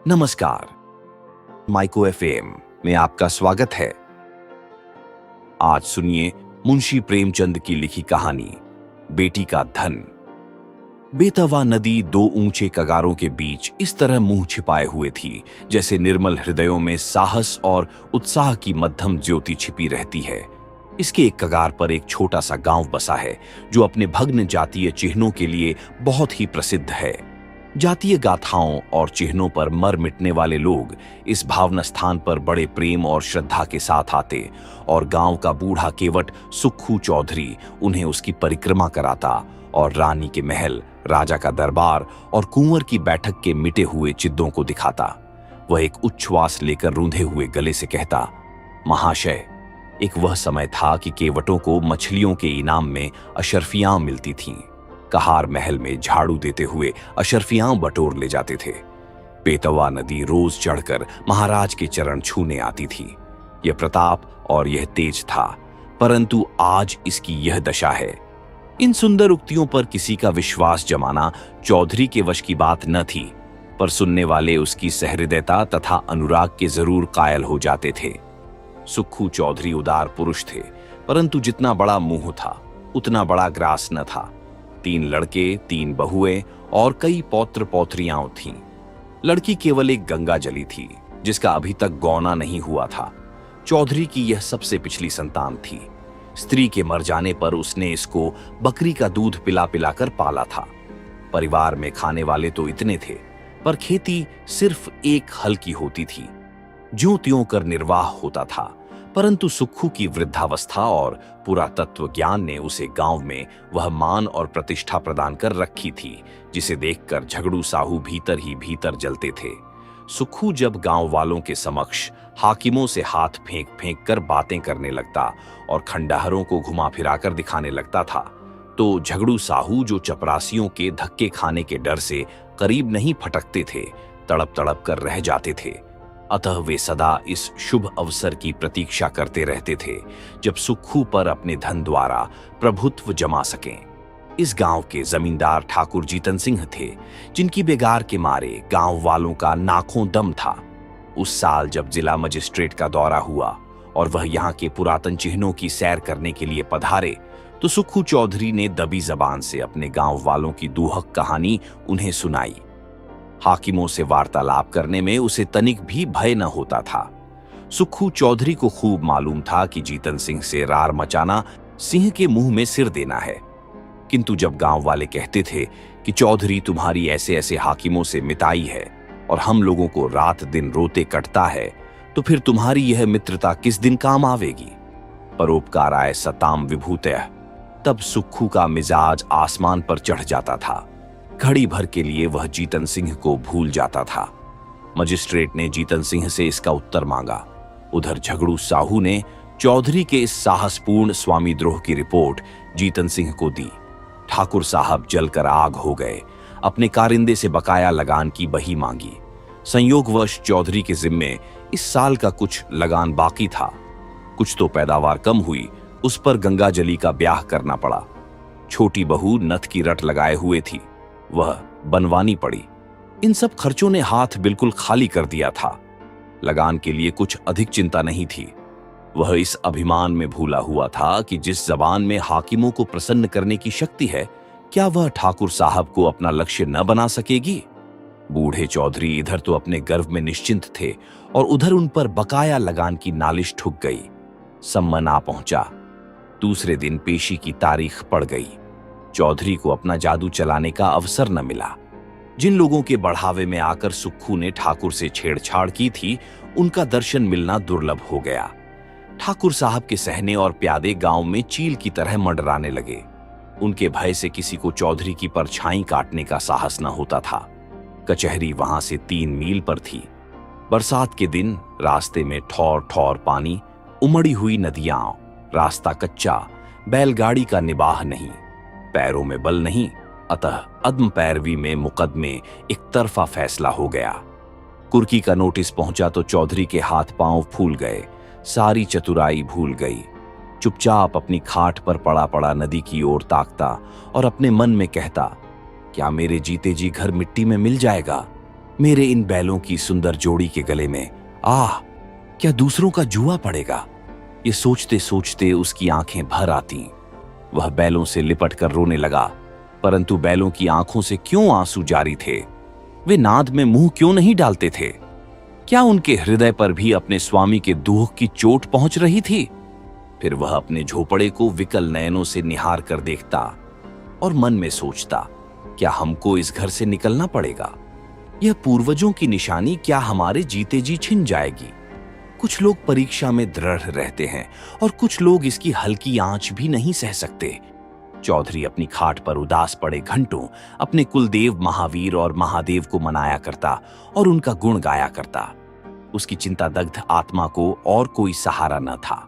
नमस्कार। Micro FM में आपका स्वागत है। आज सुनिए मुंशी प्रेमचंद की लिखी कहानी बेटी का धन। बेतवा नदी दो ऊंचे कगारों के बीच इस तरह मुंह छिपाए हुए थी जैसे निर्मल हृदयों में साहस और उत्साह की मध्यम ज्योति छिपी रहती है। इसके एक कगार पर एक छोटा सा गांव बसा है जो अपने भग्न जातीय चिन्हों के लिए बहुत ही प्रसिद्ध है। जातीय गाथाओं और चिन्हों पर मर मिटने वाले लोग इस भावना स्थान पर बड़े प्रेम और श्रद्धा के साथ आते और गांव का बूढ़ा केवट सुक्खू चौधरी उन्हें उसकी परिक्रमा कराता और रानी के महल, राजा का दरबार और कुंवर की बैठक के मिटे हुए चिद्दों को दिखाता। वह एक उच्छ्वास लेकर रूंधे हुए गले से कहता, महाशय, एक वह समय था कि केवटों को मछलियों के इनाम में अशर्फियां मिलती थीं। कहार महल में झाड़ू देते हुए अशर्फियां बटोर ले जाते थे। बेतवा नदी रोज चढ़कर महाराज के चरण छूने आती थी। यह प्रताप और यह तेज था, परंतु आज इसकी यह दशा है। इन सुंदर उक्तियों पर किसी का विश्वास जमाना चौधरी के वश की बात न थी, पर सुनने वाले उसकी सहृदयता तथा अनुराग के जरूर कायल हो जाते थे। सुक्खू चौधरी उदार पुरुष थे, परंतु जितना बड़ा मुंह था उतना बड़ा ग्रास न था। 3 लड़के, 3 बहुएं और कई पौत्र पौत्रियां थीं। लड़की केवल एक गंगा जली थी जिसका अभी तक गौना नहीं हुआ था। चौधरी की यह सबसे पिछली संतान थी। स्त्री के मर जाने पर उसने इसको बकरी का दूध पिला पिलाकर पाला था। परिवार में खाने वाले तो इतने थे, पर खेती सिर्फ एक हल की होती थी। ज्यों त्यों कर निर्वाह होता था, परंतु सुक्खू की वृद्धावस्था और पुरातत्व ज्ञान ने उसे गांव में वह मान और प्रतिष्ठा प्रदान कर रखी थी जिसे देखकर झगड़ू साहू भीतर ही भीतर जलते थे। सुक्खू जब गांव वालों के समक्ष हाकिमों से हाथ फेंक फेंक कर बातें करने लगता और खंडहरों को घुमा फिराकर दिखाने लगता था, तो झगड़ू साहू, जो चपरासियों के धक्के खाने के डर से करीब नहीं फटकते थे, तड़प तड़प कर रह जाते थे। अतः वे सदा इस शुभ अवसर की प्रतीक्षा करते रहते थे जब सुक्खू पर अपने धन द्वारा प्रभुत्व जमा सकें। इस गांव के जमींदार ठाकुर जीतन सिंह थे, जिनकी बेगार के मारे गांव वालों का नाखों दम था। उस साल जब जिला मजिस्ट्रेट का दौरा हुआ और वह यहाँ के पुरातन चिन्हों की सैर करने के लिए पधारे, तो सुक्खू चौधरी ने दबी जबान से अपने गांव वालों की दूहक कहानी उन्हें सुनाई। हाकिमों से वार्तालाप करने में उसे तनिक भी भय न होता था। सुक्खू चौधरी को खूब मालूम था कि जीतन सिंह से रार मचाना सिंह के मुंह में सिर देना है। किंतु जब गांव वाले कहते थे कि चौधरी तुम्हारी ऐसे ऐसे हाकिमों से मिताई है और हम लोगों को रात दिन रोते कटता है, तो फिर तुम्हारी यह मित्रता किस दिन काम आवेगी। परोपकाराय सताम विभूतयः। तब सुक्खू का मिजाज आसमान पर चढ़ जाता था। घड़ी भर के लिए वह जीतन सिंह को भूल जाता था। मजिस्ट्रेट ने जीतन सिंह से इसका उत्तर मांगा। उधर झगड़ू साहू ने चौधरी के इस साहसपूर्ण स्वामीद्रोह की रिपोर्ट जीतन सिंह को दी। ठाकुर साहब जलकर आग हो गए। अपने कारिंदे से बकाया लगान की बही मांगी। संयोगवश चौधरी के जिम्मे इस साल का कुछ लगान बाकी था। कुछ तो पैदावार कम हुई, उस पर गंगाजली का ब्याह करना पड़ा। छोटी बहू नथ की रट लगाए हुए थी, वह बनवानी पड़ी। इन सब खर्चों ने हाथ बिल्कुल खाली कर दिया था। लगान के लिए कुछ अधिक चिंता नहीं थी। वह इस अभिमान में भूला हुआ था कि जिस जबान में हाकिमों को प्रसन्न करने की शक्ति है, क्या वह ठाकुर साहब को अपना लक्ष्य न बना सकेगी। बूढ़े चौधरी इधर तो अपने गर्व में निश्चिंत थे और उधर उन पर बकाया लगान की नालिश ठुक गई। सम्मन आ पहुंचा। दूसरे दिन पेशी की तारीख पड़ गई। चौधरी को अपना जादू चलाने का अवसर न मिला। जिन लोगों के बढ़ावे में आकर सुक्खू ने ठाकुर से छेड़छाड़ की थी, उनका दर्शन मिलना दुर्लभ हो गया। ठाकुर साहब के सहने और प्यादे गांव में चील की तरह मंडराने लगे। उनके भय से किसी को चौधरी की परछाई काटने का साहस न होता था। कचहरी वहां से 3 मील पर थी। बरसात के दिन रास्ते में ठौर ठौर पानी, उमड़ी हुई नदियां, रास्ता कच्चा, बैलगाड़ी का निबाह नहीं, पैरों में बल नहीं, अतः अदम पैरवी में मुकदमे एक तरफा फैसला हो गया। कुर्की का नोटिस पहुंचा तो चौधरी के हाथ पांव फूल गए, सारी चतुराई भूल गई। चुपचाप अपनी खाट पर पड़ा पड़ा नदी की ओर ताकता और अपने मन में कहता, क्या मेरे जीते जी घर मिट्टी में मिल जाएगा? मेरे इन बैलों की सुंदर जोड़ी के गले में आह, क्या दूसरों का जुआ पड़ेगा। ये सोचते सोचते उसकी आंखें भर आती। वह बैलों से लिपट कर रोने लगा, परंतु बैलों की आंखों से क्यों आंसू जारी थे? वे नाद में मुंह क्यों नहीं डालते थे? क्या उनके हृदय पर भी अपने स्वामी के दुख की चोट पहुंच रही थी? फिर वह अपने झोपड़े को विकल नयनों से निहार कर देखता और मन में सोचता, क्या हमको इस घर से निकलना पड़ेगा? यह पूर्वजों की निशानी क्या हमारे जीते जी छिन जाएगी? कुछ लोग परीक्षा में दृढ़ रहते हैं और कुछ लोग इसकी हल्की आंच भी नहीं सह सकते। चौधरी अपनी खाट पर उदास पड़े घंटों अपने कुलदेव महावीर और महादेव को मनाया करता और उनका गुण गाया करता। उसकी चिंता दग्ध आत्मा को और कोई सहारा न था।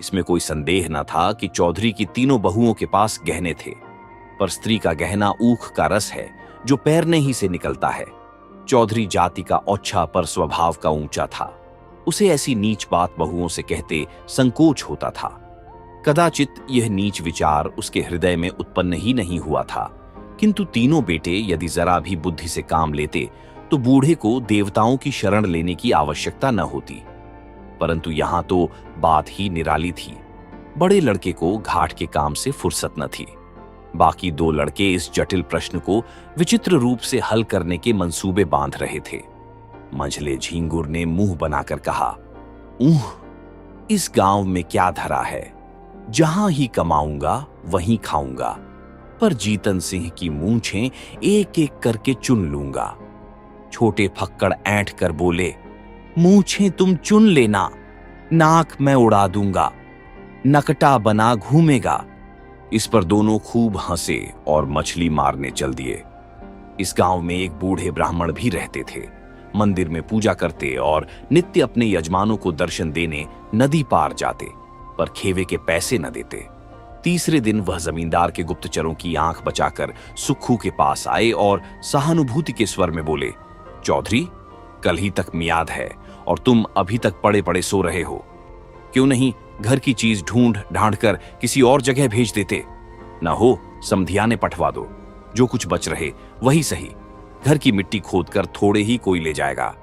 इसमें कोई संदेह न था कि चौधरी की तीनों बहुओं के पास गहने थे, पर स्त्री का गहना ऊख का रस है जो पैरने ही से निकलता है। चौधरी जाति का ओछा पर स्वभाव का ऊंचा था। उसे ऐसी नीच बात बहुओं से कहते संकोच होता था। कदाचित यह नीच विचार उसके हृदय में उत्पन्न ही नहीं हुआ था, किंतु तीनों बेटे यदि जरा भी बुद्धि से काम लेते तो बूढ़े को देवताओं की शरण लेने की आवश्यकता न होती। परंतु यहां तो बात ही निराली थी। बड़े लड़के को घाट के काम से फुर्सत न थी। बाकी दो लड़के इस जटिल प्रश्न को विचित्र रूप से हल करने के मंसूबे बांध रहे थे। मंझले झींगुर ने मुंह बनाकर कहा, ऊह, इस गांव में क्या धरा है? जहां ही कमाऊंगा वहीं खाऊंगा, पर जीतन सिंह की मूंछें एक एक करके चुन लूंगा। छोटे फक्कड़ ऐंठ कर बोले, मूंछें तुम चुन लेना, नाक मैं उड़ा दूंगा, नकटा बना घूमेगा। इस पर दोनों खूब हंसे और मछली मारने चल दिए। इस गांव में एक बूढ़े ब्राह्मण भी रहते थे। मंदिर में पूजा करते और नित्य अपने यजमानों को दर्शन देने नदी पार जाते, पर खेवे के पैसे न देते। तीसरे दिन वह जमींदार के गुप्तचरों की आंख बचाकर सुक्खू के पास आए और सहानुभूति के स्वर में बोले, चौधरी, कल ही तक मियाद है और तुम अभी तक पड़े पड़े सो रहे हो। क्यों नहीं घर की चीज ढूंढ ढांढ कर किसी और जगह भेज देते? न हो समधिया ने पठवा दो, जो कुछ बच रहे वही सही। घर की मिट्टी खोदकर थोड़े ही कोई ले जाएगा।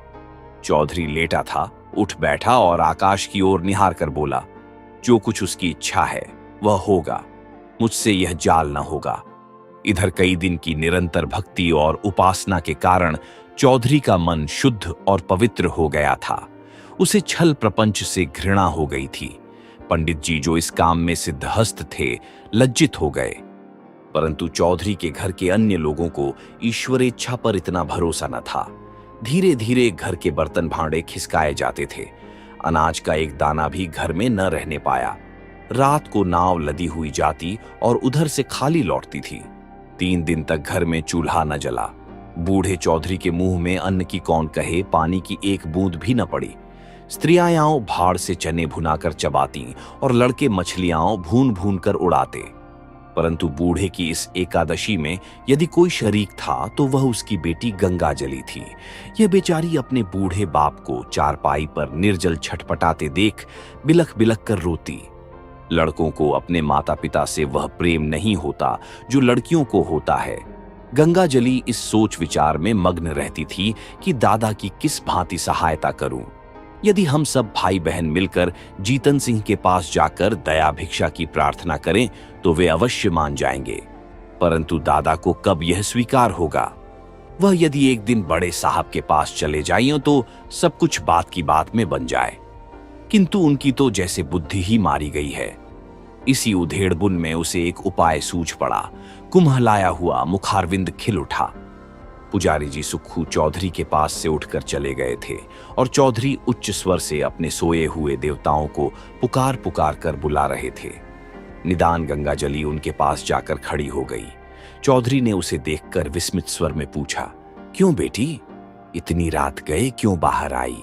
चौधरी लेटा था, उठ बैठा और आकाश की ओर निहार कर बोला, जो कुछ उसकी इच्छा है वह होगा, मुझसे यह जाल न होगा। इधर कई दिन की निरंतर भक्ति और उपासना के कारण चौधरी का मन शुद्ध और पवित्र हो गया था। उसे छल प्रपंच से घृणा हो गई थी। पंडित जी जो इस काम में सिद्धहस्त थे, लज्जित हो गए। परंतु चौधरी के घर के अन्य लोगों को ईश्वरेच्छा पर इतना भरोसा न था। धीरे धीरे घर के बर्तन भांडे खिसकाए जाते थे। अनाज का एक दाना भी घर में न रहने पाया। रात को नाव लदी हुई जाती और उधर से खाली लौटती थी। 3 दिन तक घर में चूल्हा न जला। बूढ़े चौधरी के मुंह में अन्न की कौन कहे, पानी की एक बूंद भी न पड़ी। स्त्रियां भाड़ से चने भुनाकर चबाती और लड़के मछलियां भून भून कर उड़ाते। परंतु बूढ़े की इस एकादशी में यदि कोई शरीक था तो वह उसकी बेटी गंगाजली थी। यह बेचारी अपने बूढ़े बाप को चारपाई पर निर्जल छटपटाते देख बिलख बिलख कर रोती। लड़कों को अपने माता पिता से वह प्रेम नहीं होता जो लड़कियों को होता है। गंगाजली इस सोच विचार में मग्न रहती थी कि दादा की किस भांति सहायता करूं। यदि हम सब भाई बहन मिलकर जीतन सिंह के पास जाकर दया भिक्षा की प्रार्थना करें तो वे अवश्य मान जाएंगे, परंतु दादा को कब यह स्वीकार होगा? वह यदि एक दिन बड़े साहब के पास चले जाएं तो सब कुछ बात की बात में बन जाए, किंतु उनकी तो जैसे बुद्धि ही मारी गई है। इसी उधेड़बुन में उसे एक उपाय सूझ पड़ा। कुम्हलाया हुआ मुखारविंद खिल उठा। पुजारी जी सुक्खू चौधरी के पास से उठकर चले गए थे और चौधरी उच्च स्वर से अपने सोए हुए देवताओं को पुकार पुकार कर बुला रहे थे। निदान गंगाजली उनके पास जाकर खड़ी हो गई। चौधरी ने उसे देखकर विस्मित स्वर में पूछा, क्यों बेटी, इतनी रात गए क्यों बाहर आई?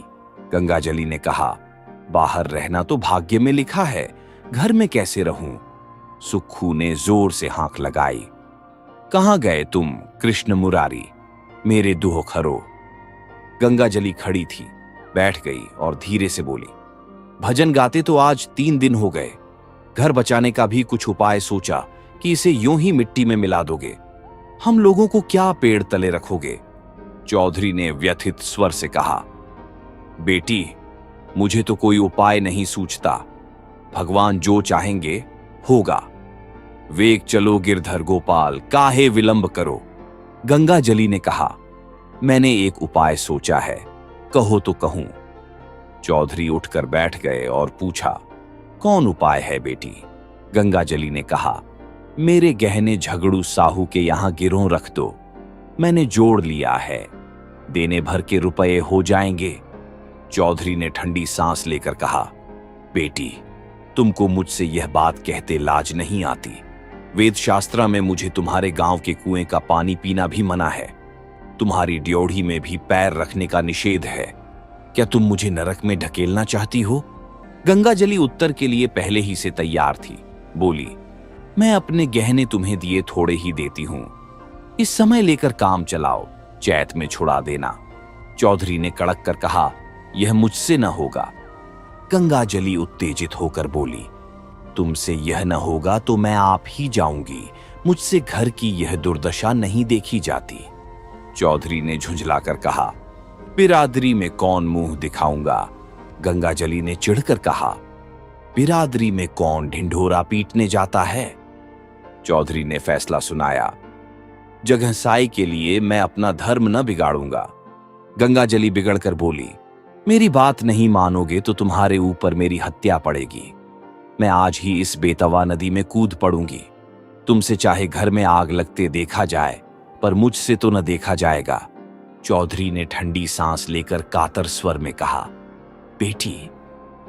गंगाजली ने कहा, बाहर रहना तो भाग्य में लिखा है, घर में कैसे रहूं? सुक्खू ने जोर से हाँक लगाई, कहां गए तुम कृष्ण मुरारी, मेरे दुहो खरो? गंगाजली खड़ी थी, बैठ गई और धीरे से बोली, भजन गाते तो आज 3 दिन हो गए। घर बचाने का भी कुछ उपाय सोचा कि इसे यूं ही मिट्टी में मिला दोगे। हम लोगों को क्या पेड़ तले रखोगे? चौधरी ने व्यथित स्वर से कहा, बेटी, मुझे तो कोई उपाय नहीं सूझता। भगवान जो चाहेंगे होगा। वेग चलो गिरधर गोपाल, काहे विलंब करो। गंगाजली ने कहा, मैंने एक उपाय सोचा है, कहो तो कहूं। चौधरी उठकर बैठ गए और पूछा, कौन उपाय है बेटी? गंगाजली ने कहा, मेरे गहने झगड़ू साहू के यहां गिरों रख दो। मैंने जोड़ लिया है, देने भर के रुपए हो जाएंगे। चौधरी ने ठंडी सांस लेकर कहा, बेटी, तुमको मुझसे यह बात कहते लाज नहीं आती? वेद शास्त्र में मुझे तुम्हारे गांव के कुएं का पानी पीना भी मना है। तुम्हारी ड्योढ़ी में भी पैर रखने का निषेध है। क्या तुम मुझे नरक में ढकेलना चाहती हो? गंगाजली उत्तर के लिए पहले ही से तैयार थी। बोली, मैं अपने गहने तुम्हें दिए थोड़े ही देती हूं। इस समय लेकर काम चलाओ, चैत में छुड़ा देना। चौधरी ने कड़क कर कहा, यह मुझसे न होगा। गंगाजली उत्तेजित होकर बोली, तुमसे यह न होगा तो मैं आप ही जाऊंगी। मुझसे घर की यह दुर्दशा नहीं देखी जाती। चौधरी ने झुंझलाकर कहा, बिरादरी में कौन मुंह दिखाऊंगा? गंगाजली ने चिढ़कर कहा, बिरादरी में कौन ढिंढोरा पीटने जाता है? चौधरी ने फैसला सुनाया, जगहसाई के लिए मैं अपना धर्म न बिगाड़ूंगा। गंगाजली बिगड़कर बोली, मेरी बात नहीं मानोगे तो तुम्हारे ऊपर मेरी हत्या पड़ेगी। मैं आज ही इस बेतवा नदी में कूद पड़ूंगी। तुमसे चाहे घर में आग लगते देखा जाए, पर मुझसे तो न देखा जाएगा। चौधरी ने ठंडी सांस लेकर कातर स्वर में कहा, बेटी,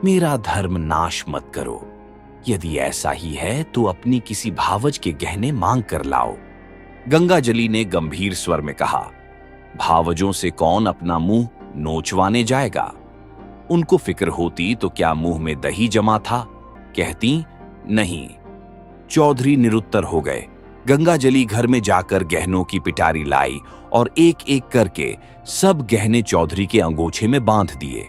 मेरा धर्म नाश मत करो। यदि ऐसा ही है तो अपनी किसी भावज के गहने मांग कर लाओ। गंगाजली ने गंभीर स्वर में कहा, भावजों से कौन अपना मुंह नोचवाने जाएगा? उनको फिक्र होती तो क्या मुंह में दही जमा था? कहती नहीं। चौधरी निरुत्तर हो गए। गंगाजली घर में जाकर गहनों की पिटारी लाई और एक एक करके सब गहने चौधरी के अंगोछे में बांध दिए।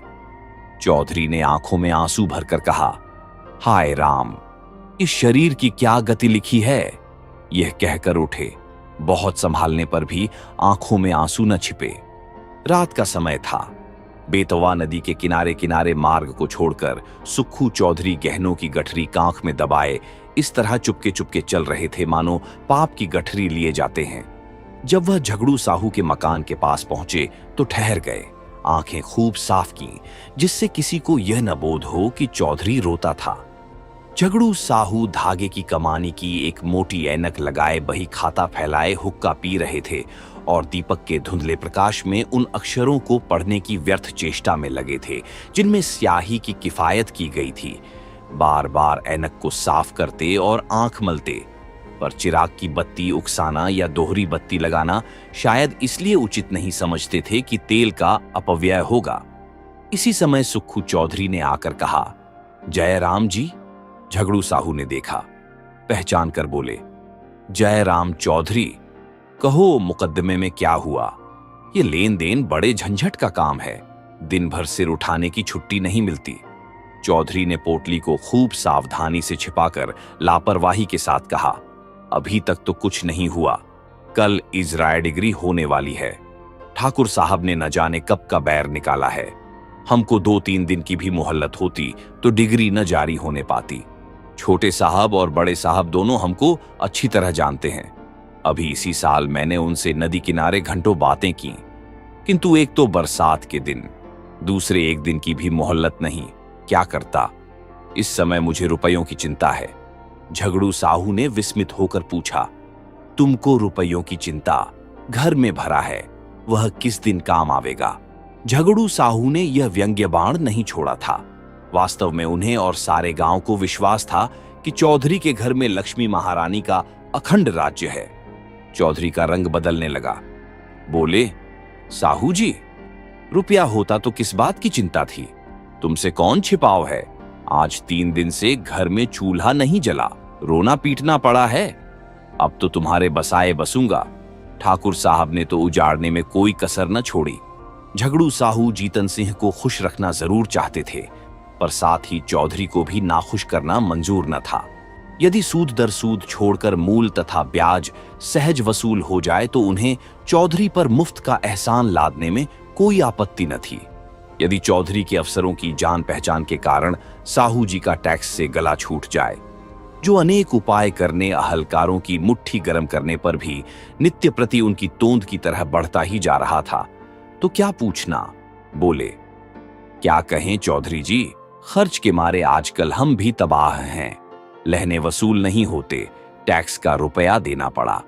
चौधरी ने आंखों में आंसू भरकर कहा, हाय राम, इस शरीर की क्या गति लिखी है? यह कहकर उठे। बहुत संभालने पर भी आंखों में आंसू न छिपे। रात का समय था। बेतवा नदी के किनारे किनारे मार्ग को छोड़कर सुक्खू चौधरी गहनों की गठरी कांख में दबाए इस तरह चुपके चुपके चल रहे थे मानो पाप की गठरी लिए जाते हैं। जब वह झगड़ू साहू के मकान के पास पहुंचे तो ठहर गए, आंखें खूब साफ की, जिससे किसी को यह न बोध हो कि चौधरी रोता था। झगड़ू साहू धागे की कमानी की एक मोटी ऐनक लगाए बही खाता फैलाए हुक्का पी रहे थे और दीपक के धुंधले प्रकाश में उन अक्षरों को पढ़ने की व्यर्थ चेष्टा में लगे थे जिनमें स्याही की किफायत की गई थी। बार बार ऐनक को साफ करते और आंख मलते, पर चिराग की बत्ती उकसाना या दोहरी बत्ती लगाना शायद इसलिए उचित नहीं समझते थे कि तेल का अपव्यय होगा। इसी समय सुक्खू चौधरी ने आकर कहा, जय राम जी। झगड़ू साहू ने देखा, पहचान कर बोले, जय राम चौधरी, कहो मुकद्दमे में क्या हुआ? ये लेन देन बड़े झंझट का काम है, दिन भर सिर उठाने की छुट्टी नहीं मिलती। चौधरी ने पोटली को खूब सावधानी से छिपाकर लापरवाही के साथ कहा, अभी तक तो कुछ नहीं हुआ, कल इजराय डिग्री होने वाली है। ठाकुर साहब ने न जाने कब का बैर निकाला है। हमको 2-3 दिन की भी मोहल्लत होती तो डिग्री न जारी होने पाती। छोटे साहब और बड़े साहब दोनों हमको अच्छी तरह जानते हैं। अभी इसी साल मैंने उनसे नदी किनारे घंटों बातें की, किंतु एक तो बरसात के दिन, दूसरे एक दिन की भी मोहल्लत नहीं। क्या करता? इस समय मुझे रुपयों की चिंता है। झगड़ू साहू ने विस्मित होकर पूछा, तुमको रुपयों की चिंता? घर में भरा है, वह किस दिन काम आवेगा? झगड़ू साहू ने यह व्यंग्य बाण नहीं छोड़ा था। वास्तव में उन्हें और सारे गांव को विश्वास था कि चौधरी के घर में लक्ष्मी महारानी का अखंड राज्य है। चौधरी का रंग बदलने लगा। बोले, साहू जी, रुपया होता तो किस बात की चिंता थी? तुमसे कौन छिपाव है? आज 3 दिन से घर में चूल्हा नहीं जला, रोना पीटना पड़ा है। अब तो तुम्हारे बसाए बसूंगा। ठाकुर साहब ने तो उजाड़ने में कोई कसर न छोड़ी। झगड़ू साहू जीतन सिंह को खुश रखना जरूर चाहते थे, पर साथ ही चौधरी को भी नाखुश करना मंजूर न था। यदि सूद दर सूद छोड़कर मूल तथा ब्याज सहज वसूल हो जाए तो उन्हें चौधरी पर मुफ्त का एहसान लादने में कोई आपत्ति न थी। यदि चौधरी के अफसरों की जान पहचान के कारण साहू जी का टैक्स से गला छूट जाए, जो अनेक उपाय करने अहलकारों की मुट्ठी गर्म करने पर भी नित्य प्रति उनकी तोंद की तरह बढ़ता ही जा रहा था, तो क्या पूछना। बोले, क्या कहें चौधरी जी, खर्च के मारे आजकल हम भी तबाह हैं। लहने वसूल नहीं होते, टैक्स का रुपया देना पड़ा,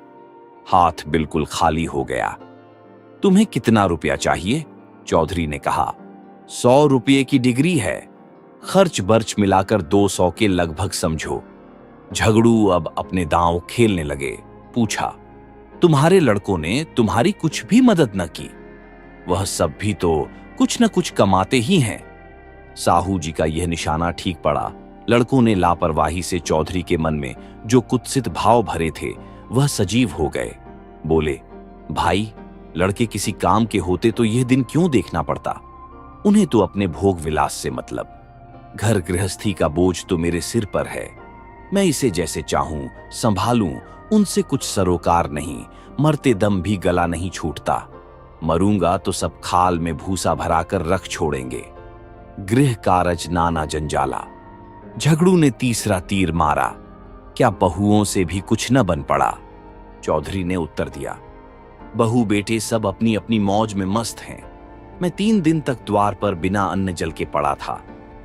हाथ बिल्कुल खाली हो गया। तुम्हें कितना रुपया चाहिए? चौधरी ने कहा। 100 रुपये की डिग्री है, खर्च बर्च मिलाकर 200 के लगभग समझो। झगड़ू अब अपने दांव खेलने लगे। पूछा, तुम्हारे लड़कों ने तुम्हारी कुछ भी मदद न की? वह सब भी तो कुछ न कुछ कमाते ही हैं। साहू जी का यह निशाना ठीक पड़ा। लड़कों ने लापरवाही से चौधरी के मन में जो कुत्सित भाव भरे थे वह सजीव हो गए। बोले, भाई, लड़के किसी काम के होते तो यह दिन क्यों देखना पड़ता? उन्हें तो अपने भोग विलास से मतलब। घर गृहस्थी का बोझ तो मेरे सिर पर है, मैं इसे जैसे चाहूं संभालूं, उनसे कुछ सरोकार नहीं। मरते दम भी गला नहीं छूटता, मरूंगा तो सब खाल में भूसा भराकर रख छोड़ेंगे। गृह कारज नाना जंजाला। झगड़ू ने तीसरा तीर मारा। क्या बहुओं से भी कुछ न बन पड़ा? चौधरी ने उत्तर दिया, बहू बेटे सब अपनी अपनी मौज में मस्त हैं। मैं 3 दिन तक द्वार पर बिना अन्न जल के पड़ा था,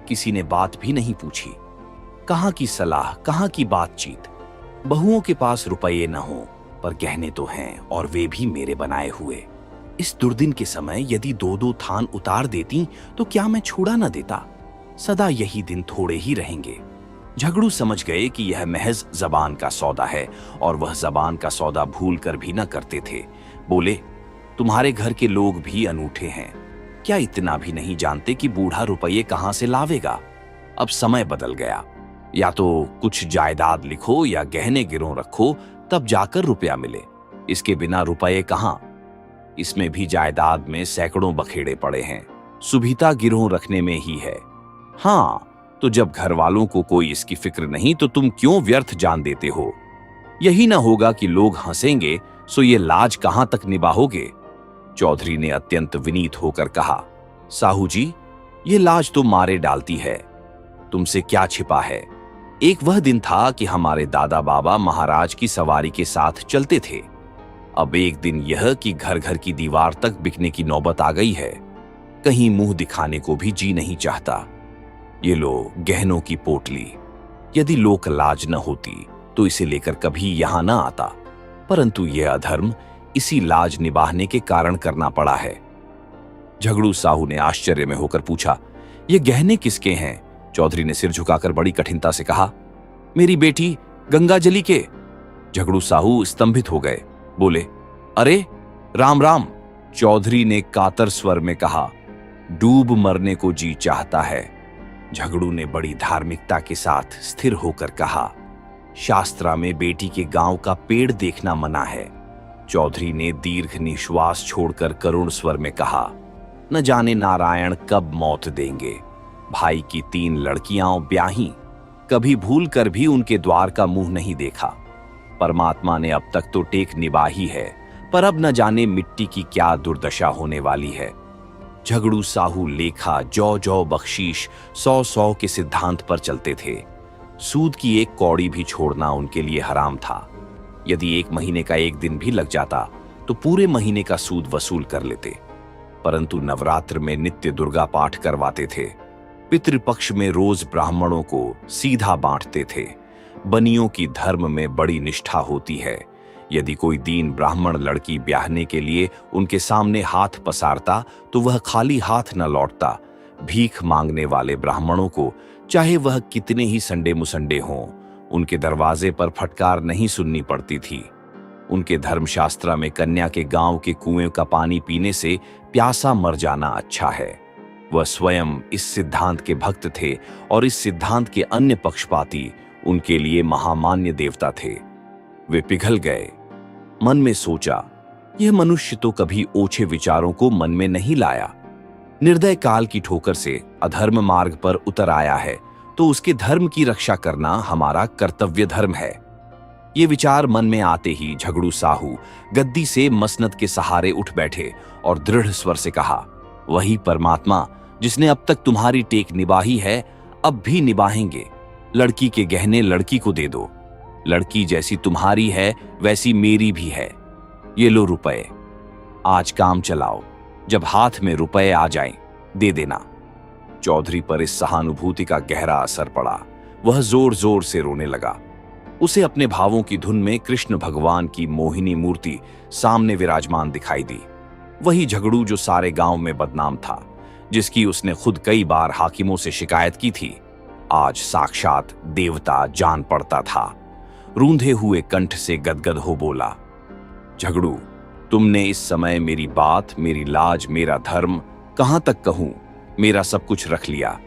किसी ने बात भी नहीं पूछी। कहाँ की सलाह, कहाँ की बातचीत। बहुओं के पास रुपये न हो पर गहने तो हैं, और वे भी मेरे बनाए हुए। इस दुर्दिन के समय यदि 2-2 थान उतार देती तो क्या मैं छुड़ा न देता? सदा यही दिन थोड़े ही रहेंगे। झगड़ू समझ गए कि यह महज जबान का सौदा है, और वह जबान का सौदा भूल कर भी न करते थे। बोले, तुम्हारे घर के लोग भी अनूठे हैं, क्या इतना भी नहीं जानते कि बूढ़ा रुपये कहां से लावेगा? अब समय बदल गया, या तो कुछ जायदाद लिखो या गहने गिरों रखो, तब जाकर रुपया मिले। इसके बिना रुपये कहां? इसमें भी जायदाद में सैकड़ों बखेड़े पड़े हैं, सुविधा गिरों रखने में ही है। हाँ, तो जब घर वालों को कोई इसकी फिक्र नहीं तो तुम क्यों व्यर्थ जान देते हो? यही ना होगा कि लोग हंसेंगे, सो ये लाज कहां तक निभाओगे? चौधरी ने अत्यंत विनीत होकर कहा, साहू जी, ये लाज तो मारे डालती है, तुमसे क्या छिपा है। एक वह दिन था कि हमारे दादा बाबा महाराज की सवारी के साथ चलते थे। अब एक दिन यह कि घर घर की दीवार तक बिकने की नौबत आ गई है। कहीं मुंह दिखाने को भी जी नहीं चाहता। ये लो गहनों की पोटली। यदि लोक लाज न होती तो इसे लेकर कभी यहां न आता, परंतु यह अधर्म इसी लाज निभाने के कारण करना पड़ा है। झगड़ू साहू ने आश्चर्य में होकर पूछा, ये गहने किसके हैं? चौधरी ने सिर झुकाकर बड़ी कठिनता से कहा, मेरी बेटी गंगाजली के। झगड़ू साहू स्तंभित हो गए। बोले, अरे राम राम। चौधरी ने कातर स्वर में कहा, डूब मरने को जी चाहता है। झगड़ू ने बड़ी धार्मिकता के साथ स्थिर होकर कहा, शास्त्रा में बेटी के गांव का पेड़ देखना मना है। चौधरी ने दीर्घ निश्वास छोड़कर करुण स्वर में कहा, न जाने नारायण कब मौत देंगे। भाई की 3 लड़कियां ब्याही, कभी भूल कर भी उनके द्वार का मुंह नहीं देखा। परमात्मा ने अब तक तो टेक निभाई है, पर अब न जाने मिट्टी की क्या दुर्दशा होने वाली है। झगड़ू साहू लेखा जौ जौ बख्शीश 100-100 के सिद्धांत पर चलते थे। सूद की एक कौड़ी भी छोड़ना उनके लिए हराम था। यदि 1 महीने का 1 दिन भी लग जाता तो पूरे महीने का सूद वसूल कर लेते। परंतु नवरात्र में नित्य दुर्गा पाठ करवाते थे। पितृपक्ष में रोज ब्राह्मणों को सीधा बांटते थे। बनियों की धर्म में बड़ी निष्ठा होती है। यदि कोई दीन ब्राह्मण लड़की ब्याहने के लिए उनके सामने हाथ पसारता तो वह खाली हाथ न लौटता। भीख मांगने वाले ब्राह्मणों को चाहे वह कितने ही संडे मुसंडे हों, उनके दरवाजे पर फटकार नहीं सुननी पड़ती थी। उनके धर्मशास्त्र में कन्या के गांव के कुएं का पानी पीने से प्यासा मर जाना अच्छा है। वह स्वयं इस सिद्धांत के भक्त थे और इस सिद्धांत के अन्य पक्षपाती उनके लिए महामान्य देवता थे। वे पिघल गए। मन में सोचा, यह मनुष्य तो कभी ओछे विचारों को मन में नहीं लाया। निर्दय काल की ठोकर से अधर्म मार्ग पर उतर आया है तो उसके धर्म की रक्षा करना हमारा कर्तव्य धर्म है। ये विचार मन में आते ही झगड़ू साहू गद्दी से मसनद के सहारे उठ बैठे और दृढ़ स्वर से कहा, वही परमात्मा जिसने अब तक तुम्हारी टेक निभाई है, अब भी निभाएंगे। लड़की के गहने लड़की को दे दो। लड़की जैसी तुम्हारी है वैसी मेरी भी है। ये लो रुपए, आज काम चलाओ। जब हाथ में रुपए आ जाएं, दे देना। चौधरी पर इस सहानुभूति का गहरा असर पड़ा। वह जोर जोर से रोने लगा। उसे अपने भावों की धुन में कृष्ण भगवान की मोहिनी मूर्ति सामने विराजमान दिखाई दी। वही झगड़ू जो सारे गांव में बदनाम था, जिसकी उसने खुद कई बार हाकिमों से शिकायत की थी, आज साक्षात देवता जान पड़ता था। रूंधे हुए कंठ से गदगद हो बोला, झगड़ू, तुमने इस समय मेरी बात, मेरी लाज, मेरा धर्म कहां तक कहूं, मेरा सब कुछ रख लिया।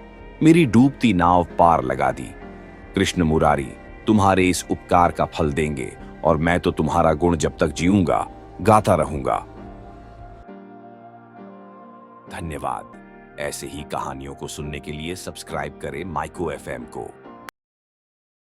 मेरी डूबती नाव पार लगा दी। कृष्ण मुरारी तुम्हारे इस उपकार का फल देंगे और मैं तो तुम्हारा गुण जब तक जीऊंगा गाता रहूंगा। धन्यवाद। ऐसे ही कहानियों को सुनने के लिए सब्सक्राइब करें माइको एफएम को।